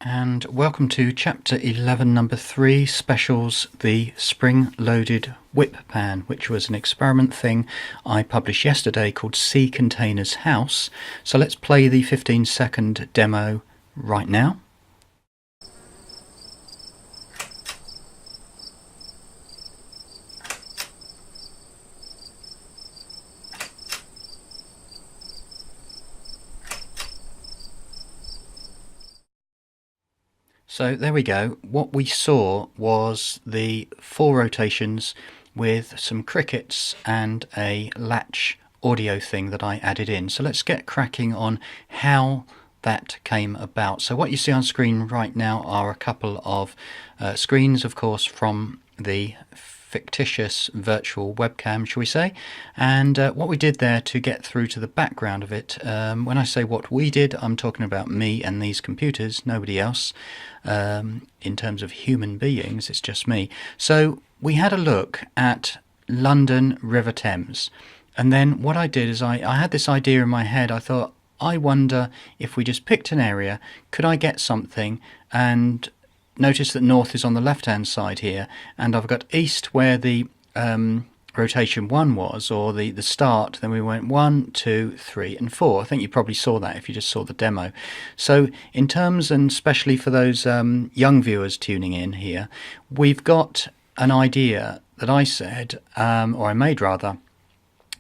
And welcome to Chapter 11, Number 3, Specials, the Spring-Loaded Whip Pan, which was an experiment thing I published yesterday called C Container's House. So let's play the 15-second demo right now. So there we go. What we saw was the 4 rotations with some crickets and a latch audio thing that I added in. So let's get cracking on how that came about. So what you see on screen right now are a couple of screens, of course, from the fictitious virtual webcam, shall we say, and what we did there to get through to the background of it. When I say what we did, I'm talking about me and these computers, nobody else. In terms of human beings, it's just me. So we had a look at London River Thames, and then what I did is I had this idea in my head. I thought, I wonder if we just picked an area, could I get something? And notice that north is on the left hand side here, and I've got east where the rotation 1 was, or the start. Then we went 1, 2, 3 and 4. I think you probably saw that if you just saw the demo. So in terms, and especially for those young viewers tuning in here, we've got an idea that I said, or I made rather,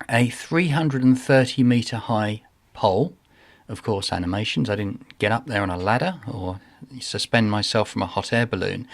a 330 meter high pole. Of course, animations. I didn't get up there on a ladder or suspend myself from a hot air balloon.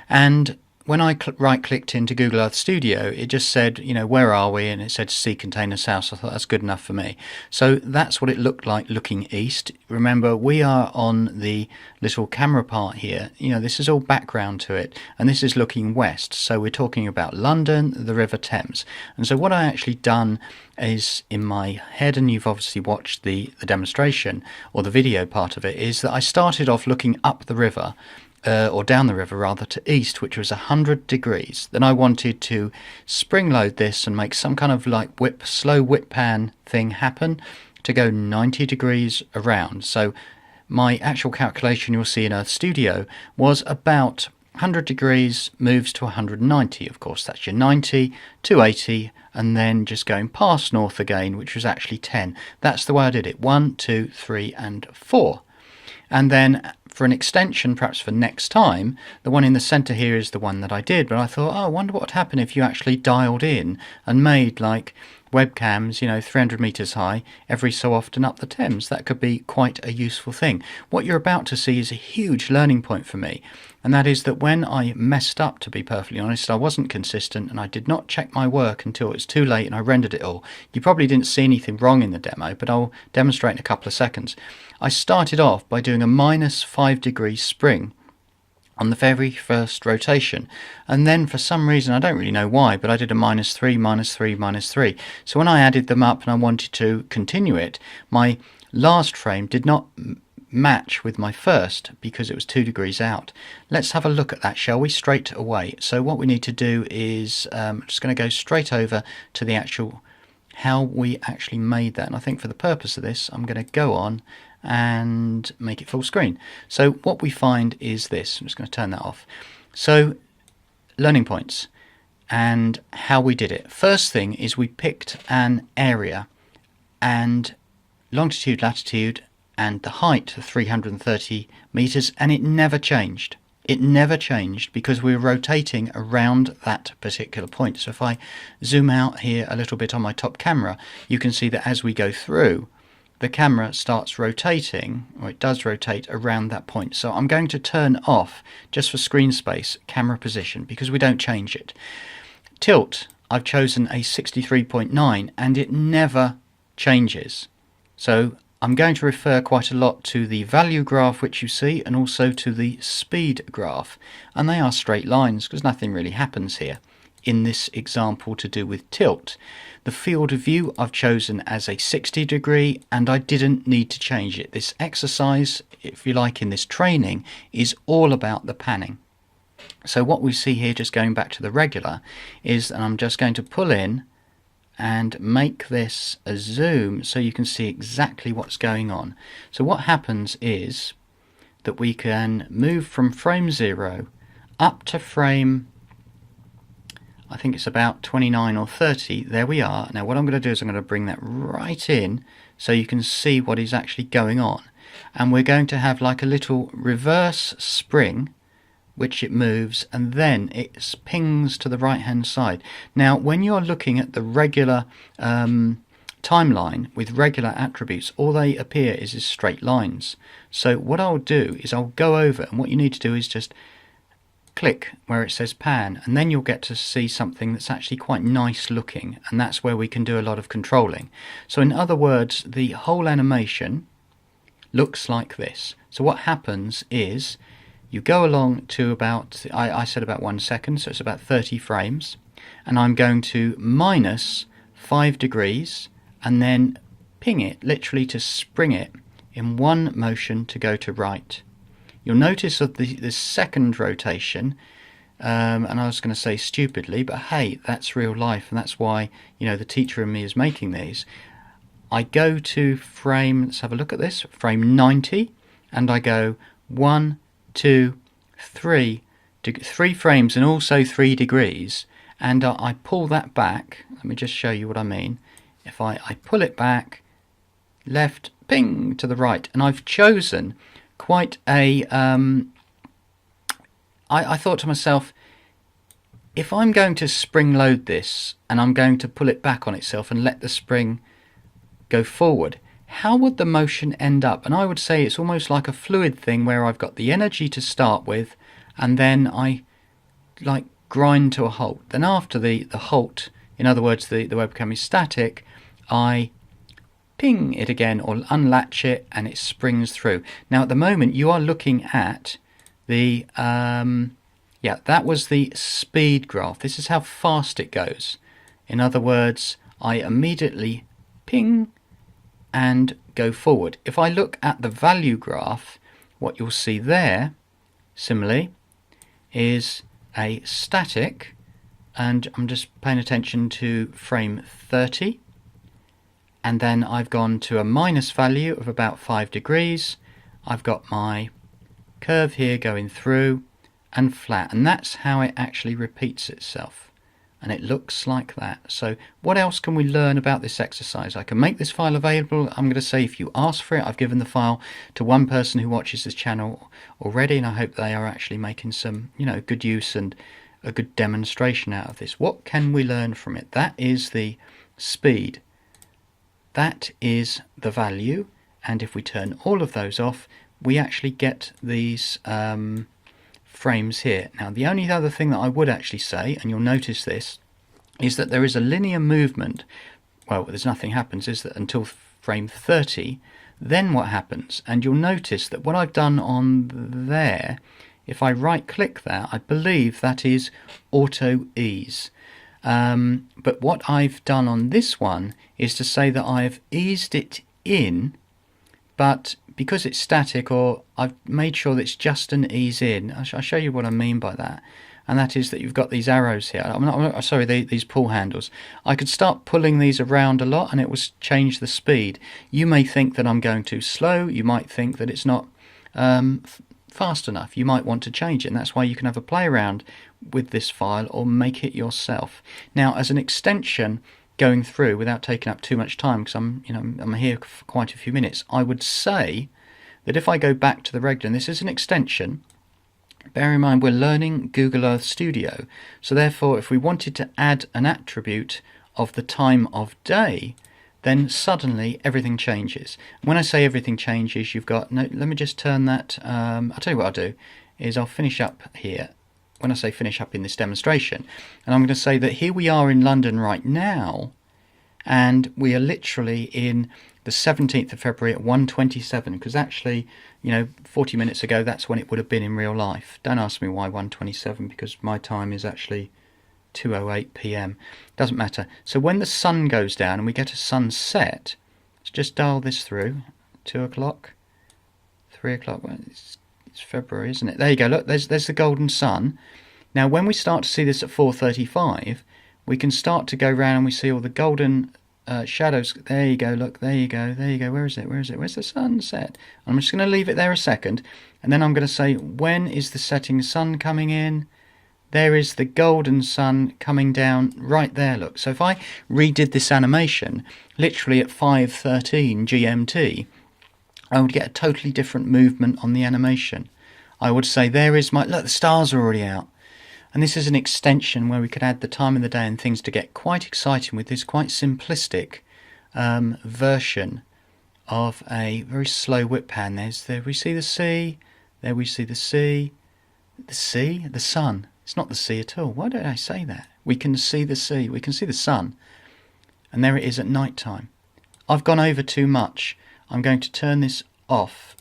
And when I right-clicked into Google Earth Studio, it just said, you know, where are we? And it said C Container's House. I thought that's good enough for me. So that's what it looked like looking east. Remember, we are on the little camera part here. You know, this is all background to it. And this is looking west. So we're talking about London, the River Thames. And so what I actually done is in my head, and you've obviously watched the demonstration or the video part of it, is that I started off looking up the river, or down the river rather, to east, which was 100 degrees. Then I wanted to spring load this and make some kind of like slow whip pan thing happen to go 90 degrees around. So my actual calculation you'll see in Earth Studio was about 100 degrees moves to 190. Of course, that's your 90, 280, and then just going past north again, which was actually 10. That's the way I did it. 1, 2, 3, and 4. And then for an extension, perhaps for next time, the one in the centre here is the one that I did. But I thought, oh, I wonder what would happen if you actually dialed in and made like webcams, you know, 300 metres high every so often up the Thames. That could be quite a useful thing. What you're about to see is a huge learning point for me. And that is that when I messed up, to be perfectly honest, I wasn't consistent and I did not check my work until it was too late and I rendered it all. You probably didn't see anything wrong in the demo, but I'll demonstrate in a couple of seconds. I started off by doing a -5 degree spring on the very first rotation, and then for some reason, I don't really know why, but I did a -3, -3, -3. So when I added them up and I wanted to continue it, my last frame did not match with my first because it was 2 degrees out. Let's have a look at that, shall we, straight away. So what we need to do is I'm just going to go straight over to the actual how we actually made that, and I think for the purpose of this I'm going to go on and make it full screen. So what we find is this. I'm just going to turn that off. So learning points and how we did it. First thing is we picked an area and longitude, latitude, and the height of 330 meters, and it never changed. It never changed because we were rotating around that particular point. So if I zoom out here a little bit on my top camera, you can see that as we go through, the camera starts rotating, or it does rotate around that point. So I'm going to turn off, just for screen space, camera position, because we don't change it. Tilt, I've chosen a 63.9 and it never changes. So I'm going to refer quite a lot to the value graph which you see and also to the speed graph, and they are straight lines because nothing really happens here in this example to do with tilt. The field of view I've chosen as a 60 degree and I didn't need to change it. This exercise, if you like, in this training is all about the panning. So what we see here, just going back to the regular, is that I'm just going to pull in and make this a zoom so you can see exactly what's going on. So what happens is that we can move from frame 0 up to frame, I think it's about 29 or 30. There we are. Now what I'm going to do is I'm going to bring that right in so you can see what is actually going on. And we're going to have like a little reverse spring which it moves, and then it pings to the right hand side. Now when you're looking at the regular timeline with regular attributes, all they appear is straight lines. So what I'll do is I'll go over, and what you need to do is just click where it says pan, and then you'll get to see something that's actually quite nice looking, and that's where we can do a lot of controlling. So in other words, the whole animation looks like this. So what happens is you go along to about, I said about 1 second, so it's about 30 frames, and I'm going to minus 5 degrees and then ping it, literally to spring it in one motion to go to right. You'll notice of the second rotation, and I was going to say stupidly, but hey, that's real life, and that's why, you know, the teacher in me is making these. I go to frame, let's have a look at this, frame 90, and I go 1, 2, 3, 3 frames and also 3 degrees, and I pull that back. Let me just show you what I mean. If I pull it back, left, ping, to the right, and I've chosen quite a, I thought to myself, if I'm going to spring load this and I'm going to pull it back on itself and let the spring go forward, how would the motion end up? And I would say it's almost like a fluid thing where I've got the energy to start with, and then I like grind to a halt. Then after the halt, in other words the webcam is static, I ping it again or unlatch it and it springs through. Now at the moment you are looking at the yeah, that was the speed graph. This is how fast it goes. In other words, I immediately ping and go forward. If I look at the value graph, what you'll see there, similarly, is a static, and I'm just paying attention to frame 30, and then I've gone to a minus value of about 5 degrees. I've got my curve here going through and flat, and that's how it actually repeats itself, and it looks like that. So what else can we learn about this exercise? I can make this file available. I'm going to say if you ask for it. I've given the file to one person who watches this channel already, and I hope they are actually making some, you know, good use and a good demonstration out of this. What can we learn from it? That is the speed, that is the value, and if we turn all of those off, we actually get these frames here. Now the only other thing that I would actually say, and you'll notice this, is that there is a linear movement. Well, there's nothing happens, is that, until frame 30. Then what happens? And you'll notice that what I've done on there, if I right click that, I believe that is auto ease. But what I've done on this one is to say that I've eased it in, but because it's static, or I've made sure that it's just an ease in. I'll show you what I mean by that, and that is that you've got these arrows here. I'm not sorry, these pull handles. I could start pulling these around a lot and it will change the speed. You may think that I'm going too slow, you might think that it's not fast enough, you might want to change it, and that's why you can have a play around with this file or make it yourself. Now as an extension, going through without taking up too much time, because I'm here for quite a few minutes, I would say that if I go back to the regular, and this is an extension, bear in mind we're learning Google Earth Studio, so therefore if we wanted to add an attribute of the time of day, then suddenly everything changes. When I say everything changes, you've got, no, let me just turn that, I'll tell you what I'll do, is I'll finish up here. When I say finish up in this demonstration, and I'm going to say that here we are in London right now, and we are literally in the 17th of February at 1:27, because actually, 40 minutes ago that's when it would have been in real life. Don't ask me why 1:27, because my time is actually 2:08 p.m. Doesn't matter. So when the sun goes down and we get a sunset, let's just dial this through. 2 o'clock, 3 o'clock. Well, it's February, isn't it? There you go. Look, there's the golden sun. Now when we start to see this at 4:35, we can start to go round and we see all the golden shadows. There you go, look, there you go, there you go. Where is it? Where is it? Where's the sunset? I'm just going to leave it there a second, and then I'm going to say, when is the setting sun coming in? There is the golden sun coming down right there, look. So if I redid this animation, literally at 5:13 GMT, I would get a totally different movement on the animation. I would say, there is my... Look, the stars are already out. And this is an extension where we could add the time of the day and things to get quite exciting with this quite simplistic version of a very slow whip pan. There we see the sea, there we see the sea, the sun. It's not the sea at all. Why did I say that? We can see the sea, we can see the sun, and there it is at night time. I've gone over too much. I'm going to turn this off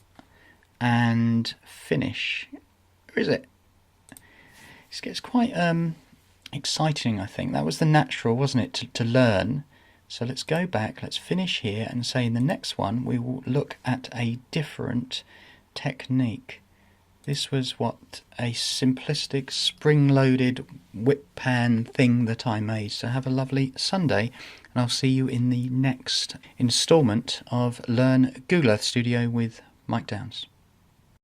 and finish. Where is it? This gets quite exciting, I think. That was the natural, wasn't it, to learn. So let's go back, let's finish here and say in the next one we will look at a different technique. This was what a simplistic spring-loaded whip pan thing that I made. So have a lovely Sunday, and I'll see you in the next instalment of Learn Google Earth Studio with Mike Downs.